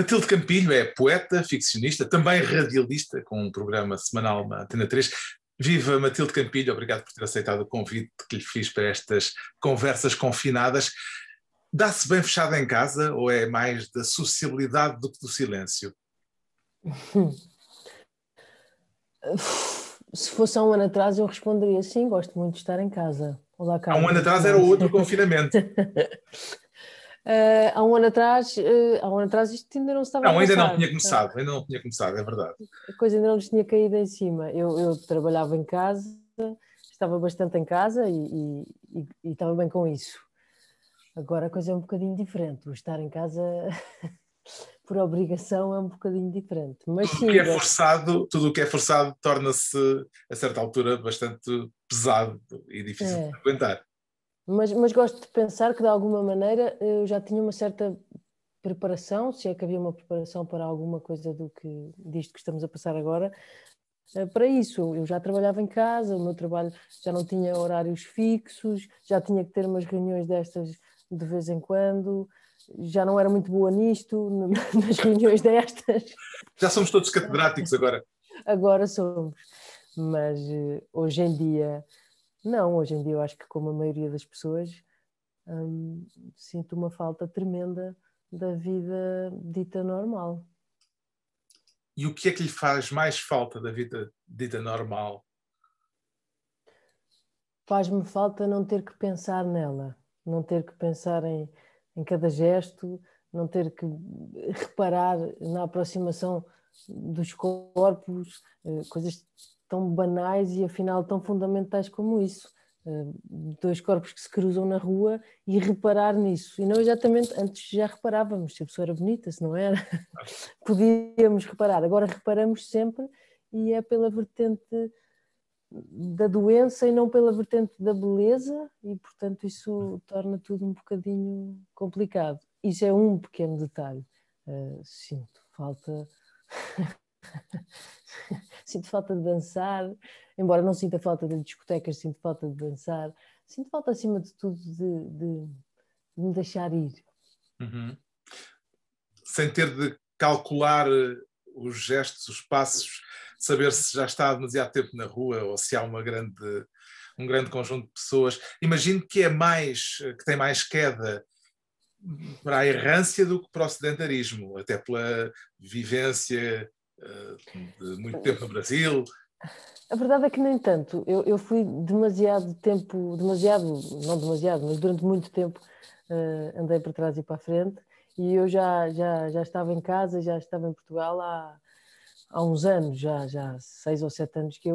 Matilde Campilho é poeta, ficcionista, também radialista, com um programa semanal na Antena 3. Viva Matilde Campilho, obrigado por ter aceitado o convite que lhe fiz para estas conversas confinadas. Dá-se bem fechada em casa ou é mais da sociabilidade do que do silêncio? Se fosse há um ano atrás eu responderia sim, gosto muito de estar em casa. Olá, Há um Carlos. ano atrás era outro confinamento. Há um ano atrás isto ainda não se estava a Não, ainda não passar. tinha começado, é verdade. A coisa ainda não nos tinha caído em cima. Eu trabalhava em casa, estava bastante em casa e estava bem com isso. Agora a coisa é um bocadinho diferente. O estar em casa por obrigação é um bocadinho diferente. Mas Tudo o sim, que é forçado, tudo o que é forçado torna-se, a certa altura, bastante pesado e difícil de aguentar. mas gosto de pensar que de alguma maneira eu já tinha uma certa preparação, se é que havia uma preparação para alguma coisa disto que estamos a passar agora, para isso. Eu já trabalhava em casa, o meu trabalho já não tinha horários fixos, já tinha que ter umas reuniões destas de vez em quando, já não era muito boa nisto, nas reuniões destas. Já somos todos catedráticos agora. Agora somos, mas hoje em dia, não, hoje em dia eu acho que como a maioria das pessoas, sinto uma falta tremenda da vida dita normal. E o que é que lhe faz mais falta da vida dita normal? Faz-me falta não ter que pensar nela, não ter que pensar em cada gesto, não ter que reparar na aproximação dos corpos, coisas tão banais e afinal tão fundamentais como isso. Dois corpos que se cruzam na rua e reparar nisso. E não exatamente, antes já reparávamos se a pessoa era bonita, se não era, podíamos reparar. Agora reparamos sempre e é pela vertente da doença e não pela vertente da beleza, e portanto isso torna tudo um bocadinho complicado. Isso é um pequeno detalhe. Sinto falta sinto falta de dançar, embora não sinta falta de discotecas, sinto falta de dançar, sinto falta acima de tudo de me deixar ir. Uhum. Sem ter de calcular os gestos, os passos, saber se já está há demasiado tempo na rua ou se há um grande conjunto de pessoas. Imagino que que tem mais queda para a errância do que para o sedentarismo, até pela vivência de muito tempo no Brasil. A verdade é que nem tanto. Eu fui demasiado tempo, não demasiado, mas durante muito tempo andei para trás e para a frente, e eu já estava em casa, já estava em Portugal há uns anos, já 6 ou 7 anos e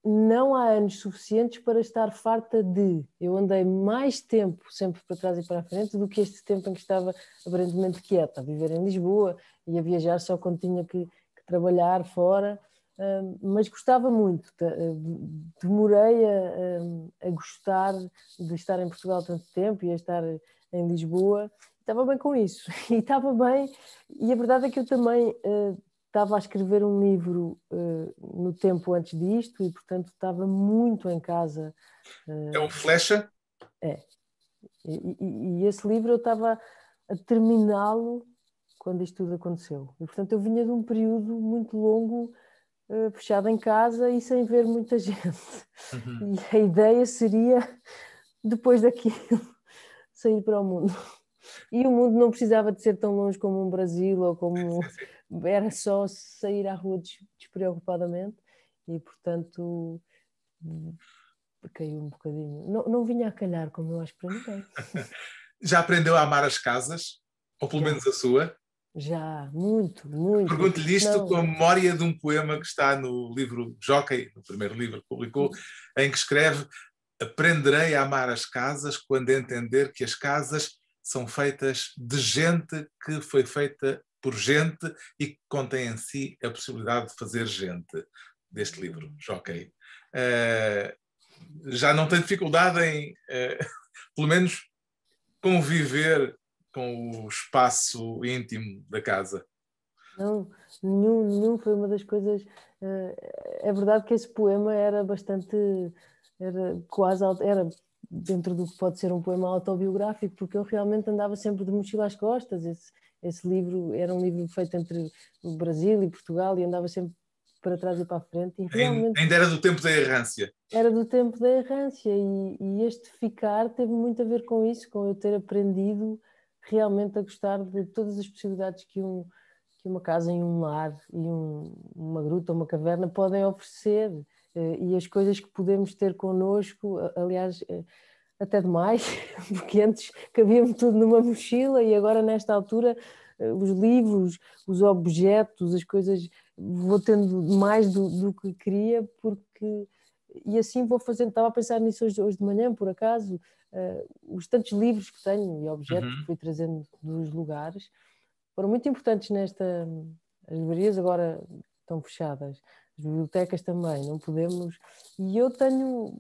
não há anos suficientes para estar farta de. Eu andei mais tempo sempre para trás e para a frente do que este tempo em que estava aparentemente quieta, a viver em Lisboa e a viajar só quando tinha que trabalhar fora. Mas gostava muito, demorei a gostar de estar em Portugal tanto tempo e a estar em Lisboa, estava bem com isso, e estava bem, e a verdade é que eu também estava a escrever um livro no tempo antes disto e portanto estava muito em casa. É um flecha? É, e esse livro eu estava a terminá-lo quando isto tudo aconteceu, e portanto eu vinha de um período muito longo fechada em casa e sem ver muita gente. Uhum. E a ideia seria, depois daquilo, sair para o mundo. E o mundo não precisava de ser tão longe como um Brasil ou como... Era só sair à rua despreocupadamente e, portanto, caiu um bocadinho. Não vinha a calhar, como eu acho, para ninguém. Já aprendeu a amar as casas? Ou pelo menos a sua? Já, muito, muito. Pergunto-lhe isto com Não, a memória de um poema que está no livro Jockey, no primeiro livro que publicou, em que escreve: aprenderei a amar as casas quando entender que as casas são feitas de gente que foi feita por gente e que contém em si a possibilidade de fazer gente. Deste livro, Jockey. Já não tem dificuldade em, pelo menos, conviver com o espaço íntimo da casa? não, nenhum foi uma das coisas. É verdade que esse poema era bastante, era dentro do que pode ser um poema autobiográfico, porque eu realmente andava sempre de mochila às costas. esse livro era um livro feito entre o Brasil e Portugal e andava sempre para trás e para a frente. E realmente ainda era do tempo da errância. Era do tempo da errância e este ficar teve muito a ver com isso, com eu ter aprendido realmente a gostar de todas as possibilidades que uma casa e um lar e uma gruta ou uma caverna podem oferecer, e as coisas que podemos ter connosco, aliás, até demais, porque antes cabia-me tudo numa mochila e agora nesta altura os livros, os objetos, as coisas, vou tendo mais do que queria, porque... E assim vou fazendo, estava a pensar nisso hoje de manhã, por acaso, os tantos livros que tenho e objetos que fui trazendo dos lugares foram muito importantes nesta... As livrarias agora estão fechadas, as bibliotecas também, não podemos... E eu tenho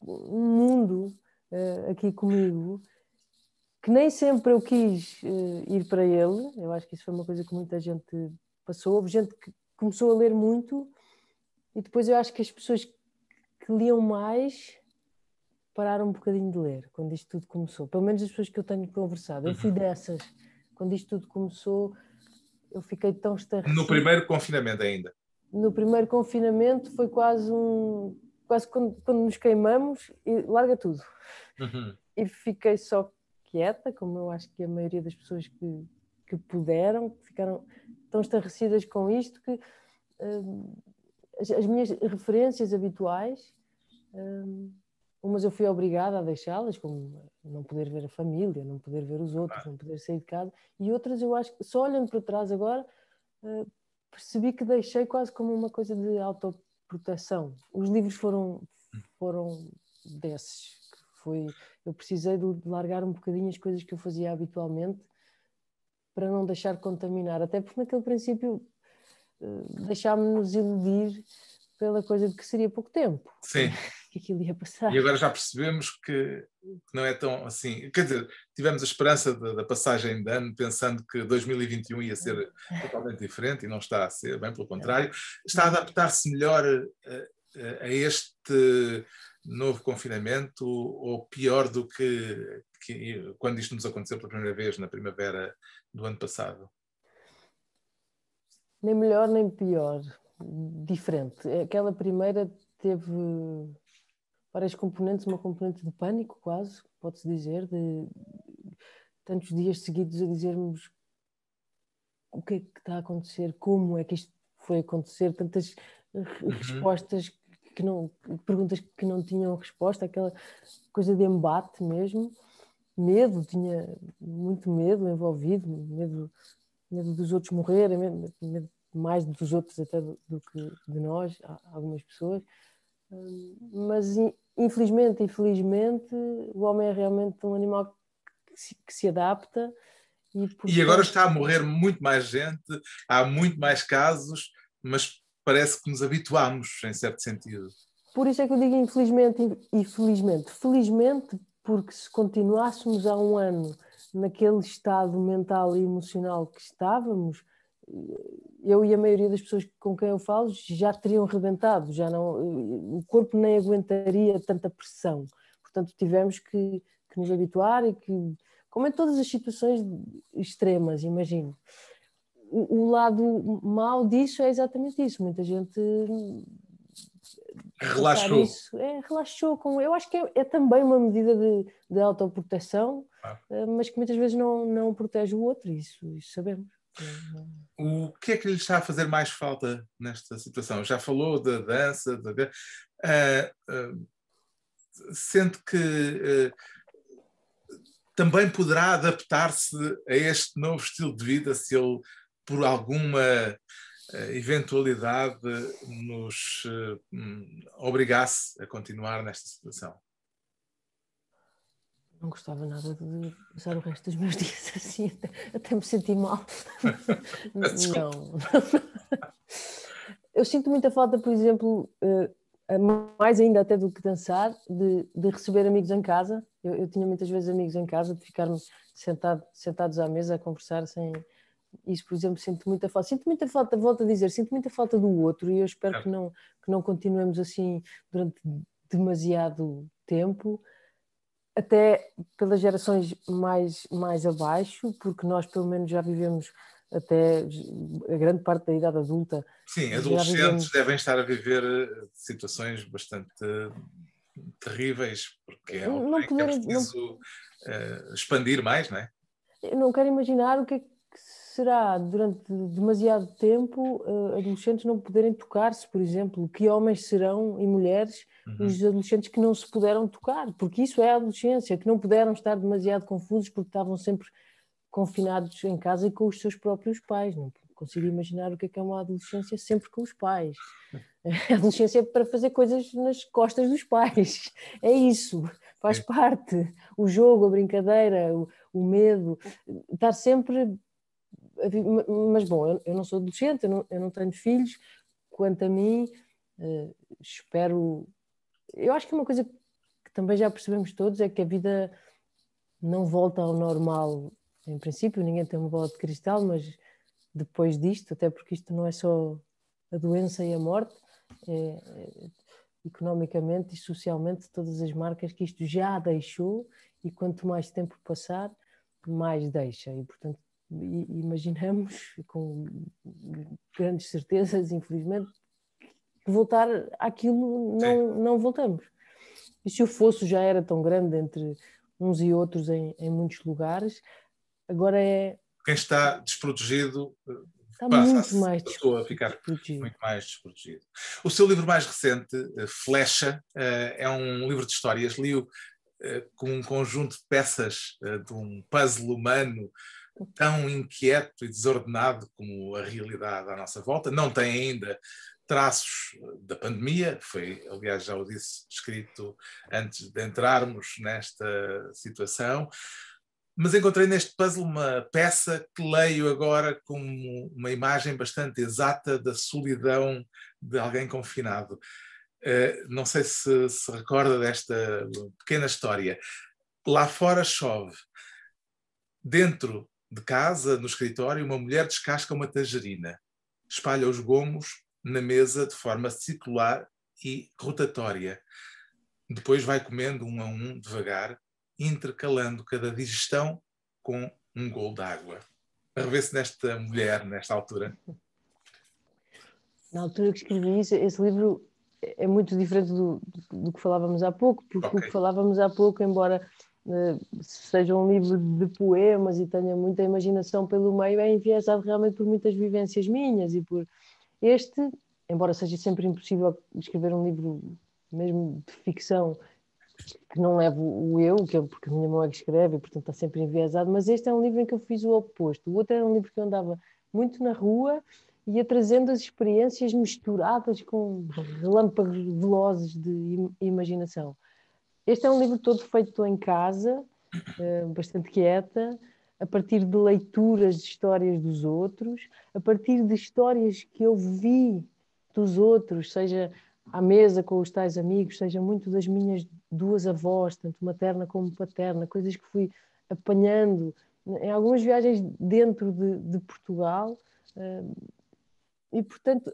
um mundo aqui comigo que nem sempre eu quis ir para ele. Eu acho que isso foi uma coisa que muita gente passou. Houve gente que começou a ler muito e depois eu acho que as pessoas que liam mais pararam um bocadinho de ler quando isto tudo começou. Pelo menos as pessoas que eu tenho conversado. Eu fui dessas. Quando isto tudo começou, eu fiquei tão estarrecida. No primeiro confinamento ainda. No primeiro confinamento foi quase quando nos queimamos e larga tudo. E fiquei só quieta, como eu acho que a maioria das pessoas que puderam, ficaram tão estarrecidas com isto que as minhas referências habituais, umas eu fui obrigada a deixá-las, como não poder ver a família, não poder ver os outros, não poder sair de casa, e outras eu acho que, só olhando para trás agora, percebi que deixei quase como uma coisa de autoproteção. Os livros foram desses. Eu precisei de largar um bocadinho as coisas que eu fazia habitualmente para não deixar contaminar, até porque naquele princípio deixámos-nos iludir pela coisa de que seria pouco tempo. Sim. Que aquilo ia passar. E agora já percebemos que não é tão assim. Quer dizer, tivemos a esperança da passagem de ano, pensando que 2021 ia ser totalmente diferente e não está a ser, bem pelo contrário. Está a adaptar-se melhor a este novo confinamento ou pior do que quando isto nos aconteceu pela primeira vez na primavera do ano passado? Nem melhor nem pior, diferente. Aquela primeira teve várias componentes, uma componente de pânico quase, pode-se dizer, de tantos dias seguidos a dizermos o que é que está a acontecer, como é que isto foi acontecer, tantas respostas perguntas que não tinham resposta, aquela coisa de embate mesmo, medo, tinha muito medo envolvido, medo dos outros morrerem, medo mais dos outros até do que de nós, algumas pessoas. Mas infelizmente e felizmente o homem é realmente um animal que se adapta e agora está a morrer muito mais gente, há muito mais casos, mas parece que nos habituámos em certo sentido. Por isso é que eu digo infelizmente e felizmente. Felizmente porque se continuássemos há um ano naquele estado mental e emocional que estávamos, eu e a maioria das pessoas com quem eu falo já teriam rebentado, já não, o corpo nem aguentaria tanta pressão. Portanto, tivemos que nos habituar e que, como em todas as situações extremas, imagino. O lado mau disso é exatamente isso. Muita gente relaxou. Isso, relaxou. Eu acho que é também uma medida de autoproteção, mas que muitas vezes não protege o outro, isso sabemos. O que é que lhe está a fazer mais falta nesta situação? Já falou da dança, sente que também poderá adaptar-se a este novo estilo de vida se ele, por alguma eventualidade, nos obrigasse a continuar nesta situação? Não gostava nada de passar o resto dos meus dias assim, até me senti mal. Não. Eu sinto muita falta, por exemplo, mais ainda até do que dançar, de receber amigos em casa. Eu tinha muitas vezes amigos em casa, de ficarmos sentados à mesa a conversar sem... Isso, por exemplo, sinto muita falta. Sinto muita falta, volto a dizer, sinto muita falta do outro e eu espero que não continuemos assim durante demasiado tempo. até pelas gerações mais abaixo, porque nós pelo menos já vivemos até a grande parte da idade adulta. Sim, Já adolescentes vivemos... devem estar a viver situações bastante terríveis, porque é algo Não que é poderem, não, preciso expandir mais, não é? eu não quero imaginar o que é que será durante demasiado tempo adolescentes não poderem tocar-se, por exemplo. Que homens serão e mulheres Uhum. os adolescentes que não se puderam tocar? Porque isso é a adolescência, que não puderam estar demasiado confusos porque estavam sempre confinados em casa e com os seus próprios pais. Não consigo imaginar o que é uma adolescência sempre com os pais. A adolescência é para fazer coisas nas costas dos pais. É isso, faz Sim. parte. O jogo, a brincadeira, o medo, estar sempre... Mas bom, eu não sou adolescente, eu não tenho filhos. Quanto a mim, espero... Eu acho que uma coisa que também já percebemos todos é que a vida não volta ao normal. Em princípio, ninguém tem uma bola de cristal, mas depois disto, até porque isto não é só a doença e a morte, economicamente e socialmente, todas as marcas que isto já deixou, e quanto mais tempo passar, mais deixa. E, portanto, imaginamos, com grandes certezas, infelizmente, que voltar àquilo não voltamos. E se o fosso já era tão grande entre uns e outros em muitos lugares, agora Quem está desprotegido está muito mais passou a ficar desprotegido. muito mais desprotegido. O seu livro mais recente, Flecha, é um livro de histórias. Li-o com um conjunto de peças de um puzzle humano tão inquieto e desordenado como a realidade à nossa volta. Não tem ainda traços da pandemia, foi, aliás, já o disse, escrito antes de entrarmos nesta situação, mas encontrei neste puzzle uma peça que leio agora como uma imagem bastante exata da solidão de alguém confinado. Não sei se recorda desta pequena história. Lá fora chove. Dentro de casa, no escritório, uma mulher descasca uma tangerina. Espalha os gomos na mesa de forma circular e rotatória. Depois vai comendo um a um, devagar, intercalando cada digestão com um golo de água. A rever-se nesta mulher, nesta altura. Na altura que escrevi isso, esse livro é muito diferente do que falávamos há pouco, porque o que Ok. falávamos há pouco, embora seja um livro de poemas e tenha muita imaginação pelo meio, é enviesado realmente por muitas vivências minhas e por este, embora seja sempre impossível escrever um livro mesmo de ficção que não leve o eu, porque a minha mão é que escreve e portanto está sempre enviesado, mas este é um livro em que eu fiz o oposto. O outro era um livro que eu andava muito na rua e ia trazendo as experiências misturadas com relâmpagos velozes de imaginação. Este é um livro todo feito em casa, bastante quieta, a partir de leituras de histórias dos outros, a partir de histórias que eu vi dos outros, seja à mesa com os tais amigos, seja muito das minhas duas avós, tanto materna como paterna, coisas que fui apanhando em algumas viagens dentro de Portugal. E, portanto,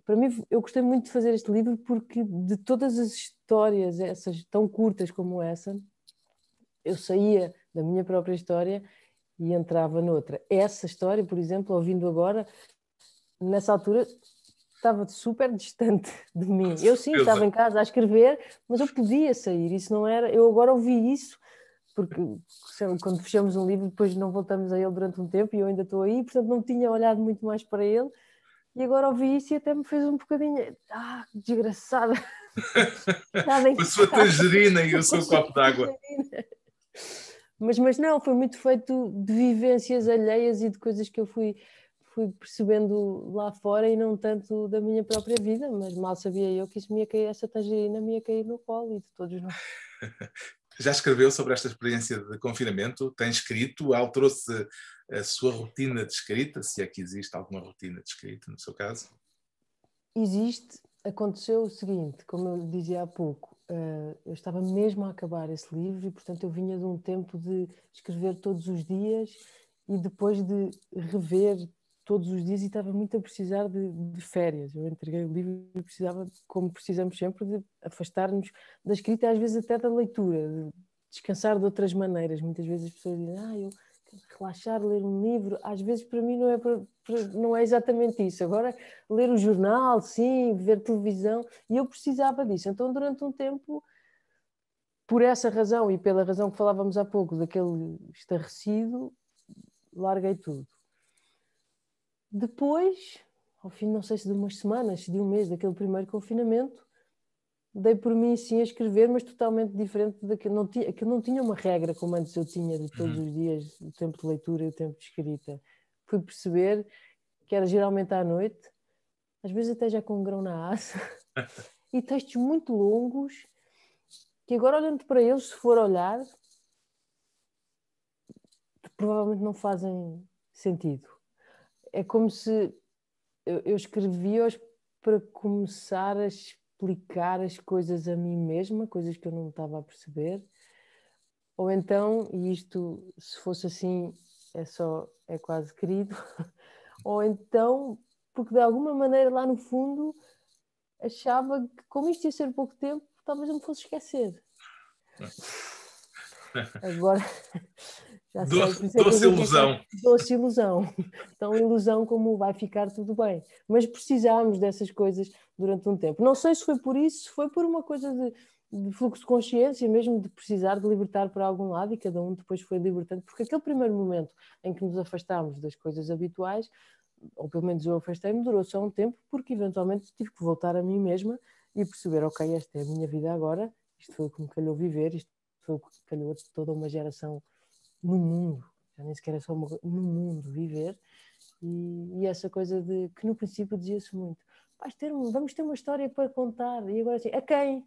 para mim, eu gostei muito de fazer este livro porque de todas as histórias, essas tão curtas como essa, eu saía da minha própria história e entrava noutra. Essa história, por exemplo, ouvindo agora, nessa altura estava super distante de mim. Eu sim estava Surpresa. em casa a escrever, mas eu podia sair. Isso não era. Eu agora ouvi isso porque quando fechamos um livro depois não voltamos a ele durante um tempo e eu ainda estou aí, portanto não tinha olhado muito mais para ele. E agora ouvi isso e até me fez um bocadinho. Ah, desgraçada! Nada em Com a sua casa. tangerina e o seu copo d'água. Mas não, foi muito feito de vivências alheias e de coisas que eu fui percebendo lá fora e não tanto da minha própria vida, mas mal sabia eu que isso me ia cair, essa tangerina me ia cair no colo e de todos nós. Já escreveu sobre esta experiência de confinamento? Tem escrito? Alterou-se a sua rotina de escrita? Se é que existe alguma rotina de escrita, no seu caso? Existe, aconteceu o seguinte, como eu dizia há pouco, eu estava mesmo a acabar esse livro e, portanto, eu vinha de um tempo de escrever todos os dias e depois de rever todos os dias e estava muito a precisar de férias. Eu entreguei o livro e precisava, como precisamos sempre, de afastar-nos da escrita e às vezes até da leitura, de descansar de outras maneiras. Muitas vezes as pessoas dizem, eu quero relaxar, ler um livro. Às vezes para mim não é exatamente isso. Agora, ler o jornal, sim, ver televisão, e eu precisava disso. Então, durante um tempo, por essa razão e pela razão que falávamos há pouco, daquele estarrecido, larguei tudo. Depois, ao fim, não sei se de umas semanas, se de um mês, daquele primeiro confinamento, dei por mim sim a escrever, mas totalmente diferente daquilo. Aquilo não tinha uma regra como antes eu tinha de todos os dias, o tempo de leitura e o tempo de escrita. Fui perceber que era geralmente à noite, às vezes até já com um grão na asa, e textos muito longos, que agora olhando para eles, se for olhar, provavelmente não fazem sentido. É como se eu escrevi-os para começar a explicar as coisas a mim mesma, coisas que eu não estava a perceber. Ou então, e isto, se fosse assim, é quase querido, ou então, porque de alguma maneira lá no fundo achava que, como isto ia ser pouco tempo, talvez eu me fosse esquecer. Agora, já sei, por isso é que eu Doce digo que é ilusão. doce ilusão. Tão ilusão como vai ficar tudo bem. Mas precisámos dessas coisas durante um tempo. Não sei se foi por isso, se foi por uma coisa de fluxo de consciência, mesmo de precisar de libertar para algum lado, e cada um depois foi libertando, porque aquele primeiro momento em que nos afastámos das coisas habituais, ou pelo menos eu afastei-me, durou só um tempo, porque eventualmente tive que voltar a mim mesma e perceber, ok, esta é a minha vida agora, isto foi o que me calhou viver, isto foi o que calhou toda uma geração no mundo, já nem sequer é só no mundo viver, e essa coisa de que no princípio dizia-se muito, vamos ter uma história para contar, e agora assim, a quem?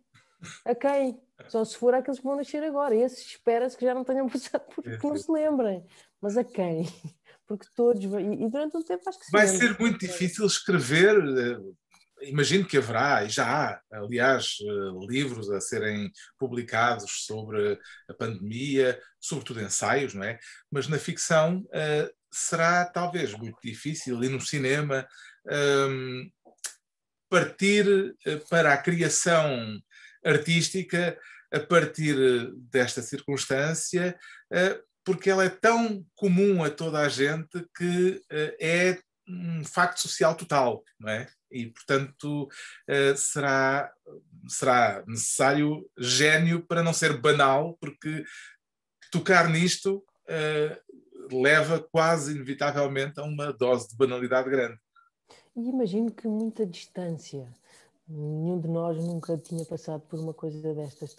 A quem? Só se for aqueles que vão nascer agora, e esses espera-se que já não tenham passado porque não se lembrem, mas a quem? Porque todos, e durante um tempo acho que sim. Vai ser muito difícil escrever. Imagino que haverá, e já há, aliás, livros a serem publicados sobre a pandemia, sobretudo ensaios, não é? Mas na ficção será talvez muito difícil, e no cinema partir para a criação artística a partir desta circunstância, porque ela é tão comum a toda a gente que é um facto social total, não é? E, portanto, será necessário gênio para não ser banal, porque tocar nisto leva quase inevitavelmente a uma dose de banalidade grande. E imagino que muita distância. Nenhum de nós nunca tinha passado por uma coisa destas.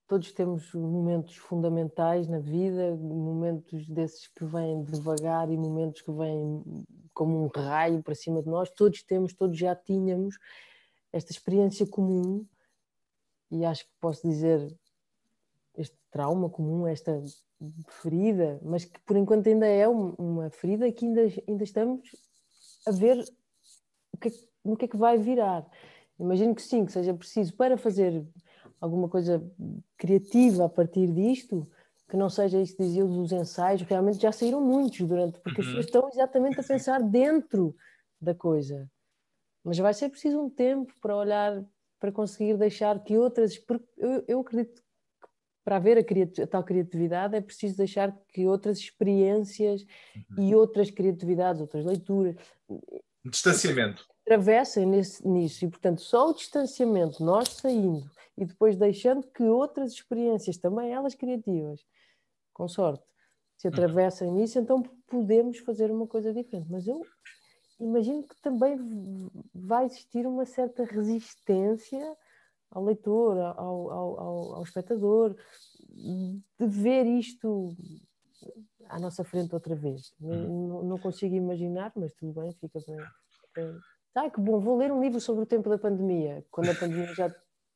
Todos temos momentos fundamentais na vida, momentos desses que vêm devagar e momentos que vêm como um raio para cima de nós. Todos já tínhamos esta experiência comum, e acho que posso dizer este trauma comum, esta ferida, mas que por enquanto ainda é uma ferida que ainda estamos a ver no que é que vai virar. Imagino que sim, que seja preciso para fazer alguma coisa criativa a partir disto, que não seja isso que diziam os ensaios, realmente já saíram muitos porque as pessoas estão exatamente a pensar dentro da coisa. Mas vai ser preciso um tempo para olhar, para conseguir deixar que outras... Porque eu acredito que para haver a tal criatividade é preciso deixar que outras experiências e outras criatividades, outras leituras... Distanciamento. Atravessem nisso, e portanto só o distanciamento, nós saindo e depois deixando que outras experiências, também elas criativas, com sorte, se atravessem nisso, então podemos fazer uma coisa diferente. Mas eu imagino que também vai existir uma certa resistência ao leitor, ao espectador, de ver isto à nossa frente outra vez. Não consigo imaginar, mas tudo bem, fica bem. Que bom, vou ler um livro sobre o tempo da pandemia, quando a pandemia já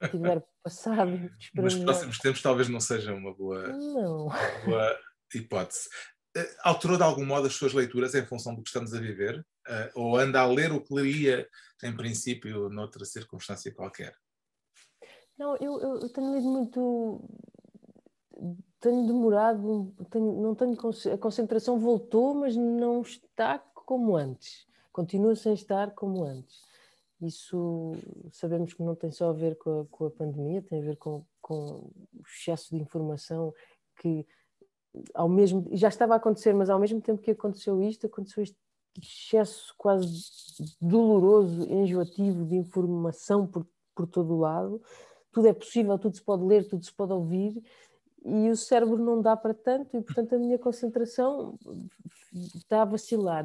tiver passado, Nos esperamos nós. próximos tempos talvez não seja Não. uma boa hipótese. Alterou de algum modo as suas leituras em função do que estamos a viver? Ou anda a ler o que leria, em princípio, noutra circunstância qualquer? Não, eu tenho lido muito. Tenho demorado, a concentração voltou, mas não está como antes, continua sem estar como antes. Isso sabemos que não tem só a ver com a pandemia, tem a ver com o excesso de informação que já estava a acontecer, mas ao mesmo tempo que aconteceu este excesso quase doloroso, enjoativo de informação por todo o lado. Tudo é possível, tudo se pode ler, tudo se pode ouvir, e o cérebro não dá para tanto, e portanto a minha concentração está a vacilar.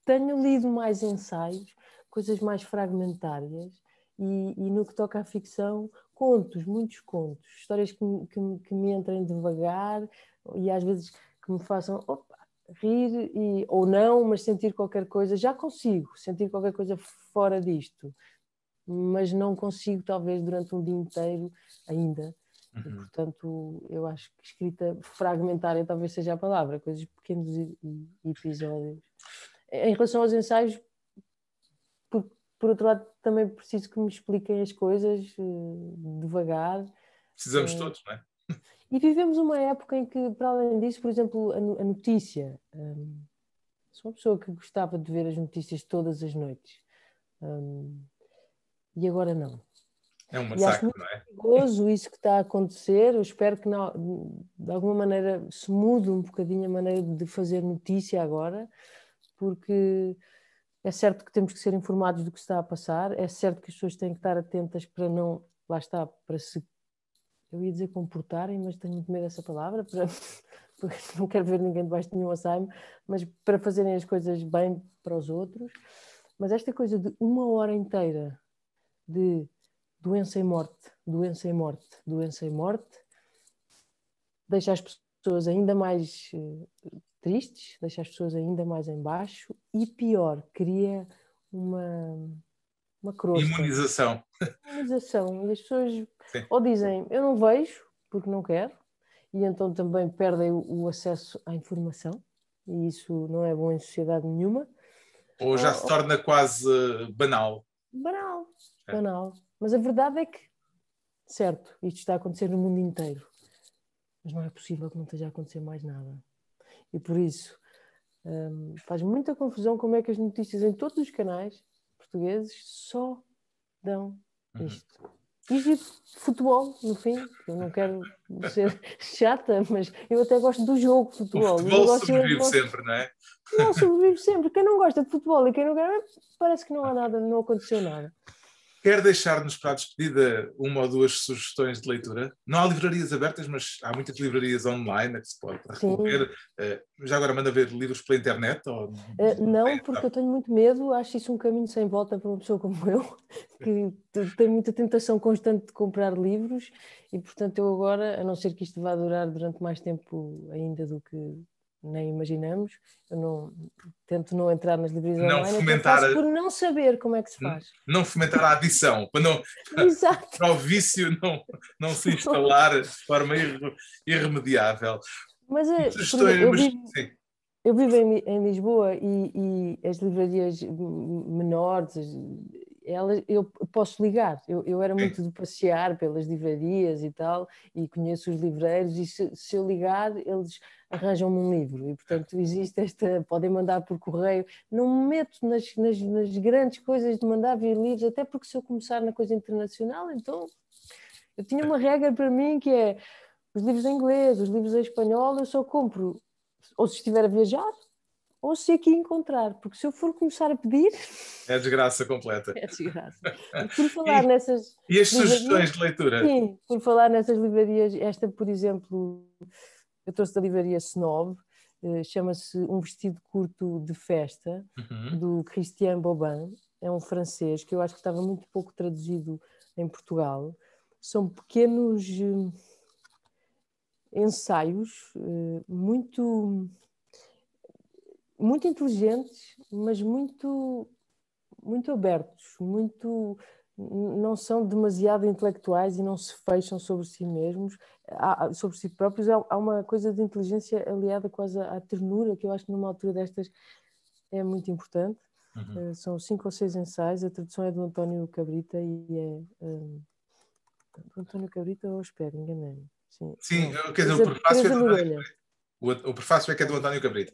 Tenho lido mais ensaios, coisas mais fragmentárias, e no que toca à ficção, contos, muitos contos, histórias que me entrem devagar e às vezes que me façam rir ou não, mas sentir qualquer coisa. Já consigo sentir qualquer coisa fora disto, mas não consigo talvez durante um dia inteiro ainda. E, portanto, eu acho que escrita fragmentária talvez seja a palavra, coisas pequenos e episódios. Em relação aos ensaios, por outro lado, também preciso que me expliquem as coisas devagar. Precisamos todos, não é? E vivemos uma época em que, para além disso, por exemplo, a notícia. Sou uma pessoa que gostava de ver as notícias todas as noites. E agora não. É um E acho massacre, muito não é? perigoso isso que está a acontecer. Eu espero que de alguma maneira se mude um bocadinho a maneira de fazer notícia agora, porque é certo que temos que ser informados do que está a passar, é certo que as pessoas têm que estar atentas para não, lá está, para se, eu ia dizer comportarem, mas tenho muito medo dessa palavra, porque não quero ver ninguém debaixo de nenhum assaime, mas para fazerem as coisas bem para os outros. Mas esta coisa de uma hora inteira de doença e morte, doença e morte, doença e morte, deixa as pessoas ainda mais tristes, deixa as pessoas ainda mais em baixo e pior, cria uma crosta. Imunização. Imunização. E as pessoas Sim. ou dizem, eu não vejo, porque não quero, e então também perdem o acesso à informação, e isso não é bom em sociedade nenhuma. Ou já se torna quase banal. Banal, banal. Mas a verdade é que, certo, isto está a acontecer no mundo inteiro, mas não é possível que não esteja a acontecer mais nada. E por isso faz muita confusão como é que as notícias em todos os canais portugueses só dão isto. Isto de futebol, no fim, eu não quero ser chata, mas eu até gosto do jogo de futebol. O futebol sobrevive sempre, não é? Não, sobrevive sempre. Quem não gosta de futebol e quem não quer, parece que não há nada, não aconteceu nada. Quer deixar-nos para a despedida uma ou duas sugestões de leitura? Não há livrarias abertas, mas há muitas livrarias online a que se pode recorrer. Já agora manda ver livros pela internet? Ou... Não, porque eu tenho muito medo, acho isso um caminho sem volta para uma pessoa como eu, que tem muita tentação constante de comprar livros e, portanto, eu agora, a não ser que isto vá durar durante mais tempo ainda do que nem imaginamos, eu tento não entrar nas livrarias online, até faço por não saber como é que se faz. Não fomentar a adição, para o vício não se instalar de forma irremediável. Mas, por exemplo, eu vivo em Lisboa e as livrarias menores, eu posso ligar. Eu era muito de passear pelas livrarias e tal, e conheço os livreiros, e se eu ligar, eles arranjam-me um livro. E, portanto, existe podem mandar por correio. Não me meto nas grandes coisas de mandar vir livros, até porque se eu começar na coisa internacional, então eu tinha uma regra para mim que é os livros em inglês, os livros em espanhol, eu só compro ou se estiver a viajar, ou se aqui encontrar, porque se eu for começar a pedir... É desgraça completa. É desgraça. Por falar nessas... E as sugestões de leitura? Sim, por falar nessas livrarias, esta, por exemplo, eu trouxe da livraria Snob, chama-se Um Vestido Curto de Festa, do Christian Bobin, é um francês, que eu acho que estava muito pouco traduzido em Portugal. São pequenos ensaios muito inteligentes, mas muito abertos, não são demasiado intelectuais e não se fecham sobre si mesmos, sobre si próprios. Há uma coisa de inteligência aliada quase à ternura, que eu acho que numa altura destas é muito importante. São 5 ou 6 ensaios, a tradução é do António Cabrita e é... do António Cabrita, ou espero, enganei-me. Sim, quer dizer, o prefácio é do Noronha. O prefácio é que é do António Cabrita.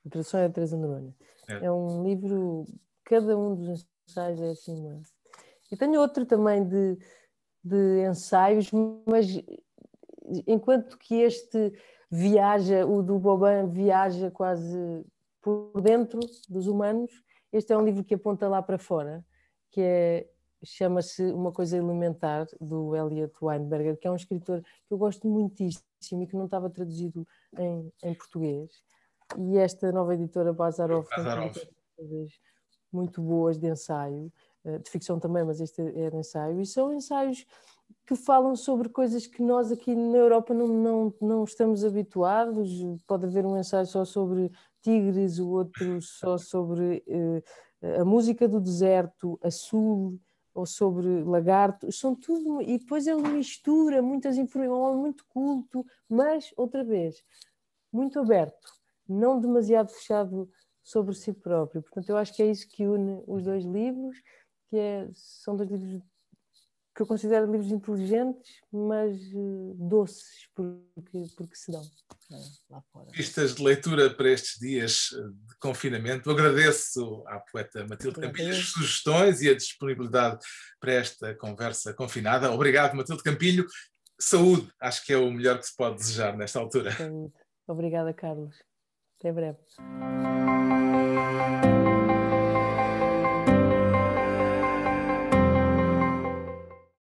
A tradução é da Teresa Noronha. É um livro, cada um dos ensaios é assim uma... E tenho outro também de ensaios, mas enquanto que este viaja, o do Boban viaja quase por dentro dos humanos, este é um livro que aponta lá para fora, que chama-se Uma Coisa Elementar, do Elliot Weinberger, que é um escritor que eu gosto muitíssimo e que não estava traduzido em português. E esta nova editora Bazarov tem coisas muito boas de ensaio, de ficção também, mas este é de ensaio, e são ensaios que falam sobre coisas que nós aqui na Europa não estamos habituados. Pode haver um ensaio só sobre tigres, o outro só sobre a música do deserto, a sul, ou sobre lagartos, são tudo, e depois ele mistura muitas informações, muito culto, mas, outra vez, muito aberto, não demasiado fechado sobre si próprio. Portanto, eu acho que é isso que une os dois livros, são dois livros que eu considero livros inteligentes, mas doces, porque se dão lá fora. Pistas de leitura para estes dias de confinamento. Eu agradeço à poeta Matilde Campilho as sugestões e a disponibilidade para esta conversa confinada. Obrigado, Matilde Campilho. Saúde, acho que é o melhor que se pode desejar nesta altura. Saúde. Obrigada, Carlos. Até breve.